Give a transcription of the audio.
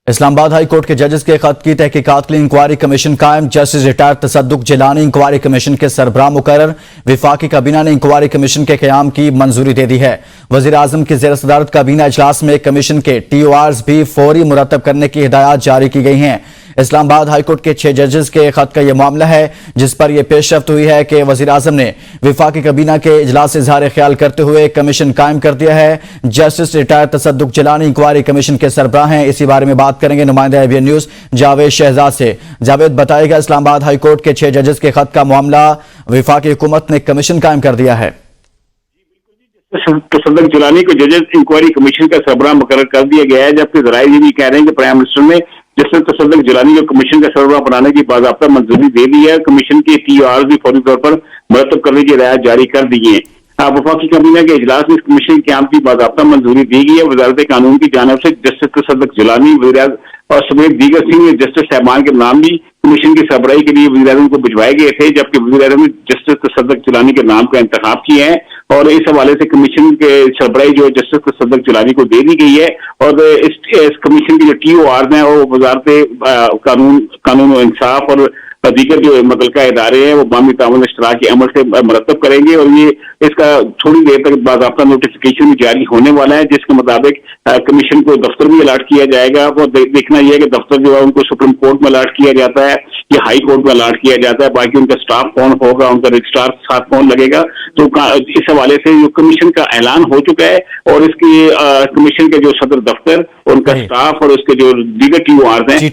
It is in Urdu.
اسلام آباد ہائی کورٹ کے ججز کے خط کی تحقیقات کے لیے انکوائری کمیشن قائم۔ Justice retired Tassaduq Jillani inquiry commission کے سربراہ مقرر۔ وفاقی کابینہ نے انکوائری کمیشن کے قیام کی منظوری دے دی ہے۔ وزیر اعظم کی زیر صدارت کابینہ اجلاس میں کمیشن کے ٹی او آرز بھی فوری مرتب کرنے کی ہدایات جاری کی گئی ہیں۔ اسلام آباد ہائی کورٹ کے 6 ججز کے خط کا یہ معاملہ ہے، جس پر یہ پیش رفت ہوئی ہے کہ وزیر اعظم نے وفاقی کابینہ کے اجلاس سے اظہار خیال کرتے ہوئے کمیشن قائم کر دیا ہے۔ Justice retired Tassaduq Jillani inquiry commission کے سربراہ ہیں۔ اسی بارے میں بات کریں گے نمائندہ ABN نیوز جاوید شہزاد سے۔ جاوید، بتائے گا اسلام آباد ہائی کورٹ کے 6 ججز کے خط کا معاملہ، وفاقی حکومت نے کمیشن قائم کر دیا ہے۔ تصدق جیلانی کو ججز انکوائری کمیشن کا سربراہ مقرر کر دیا گیا ہے، جبکہ ذرائع یہ بھی کہہ رہے ہیں کہ پرائم منسٹر نے جسٹس تصدق جیلانی کو کمیشن کا سربراہ بنانے کی باضابطہ منظوری دے دی ہے۔ کمیشن کے ٹی او آرز بھی فوری طور پر مرتب کرنے کی ہدایات جاری کر دی ہیں۔ وفاقی کابینہ کے اجلاس میں اس کمیشن کے قیام کی باضابطہ منظوری دی گئی ہے۔ وزارت قانون کی جانب سے جسٹس تصدق جیلانی اور سمیت دیگر سینئر جسٹس صاحبان کے نام بھی کمیشن کی سربراہی کے لیے وزیر اعظم کو بھجوائے گئے تھے، جبکہ وزیر اعظم نے جسٹس تصدق جیلانی کے نام کا انتخاب کیا ہے اور اس حوالے سے کمیشن کے سربراہی جو جسٹس تصدق جیلانی کو دے دی گئی ہے۔ اور اس کمیشن کے جو ٹی او آرز ہیں وہ وزارت قانون و انصاف اور دیگر جو متعلقہ ادارے ہیں وہ باہمی تعاون اشتراکی عمل سے مرتب کریں گے، اور یہ اس کا تھوڑی دیر تک باضابطہ نوٹیفیکیشن جاری ہونے والا ہے، جس کے مطابق کمیشن کو دفتر بھی الاٹ کیا جائے گا۔ وہ دیکھنا یہ ہے کہ دفتر جو ہے ان کو سپریم کورٹ میں الاٹ کیا جاتا ہے یا ہائی کورٹ میں الاٹ کیا جاتا ہے، باقی ان کا سٹاف کون ہوگا، ان کا رجسٹرار ساتھ کون لگے گا۔ تو اس حوالے سے جو کمیشن کا اعلان ہو چکا ہے اور اس کی کمیشن کے جو صدر دفتر، ان کا سٹاف اور اس کے جو دیگر ٹی او آرز ہیں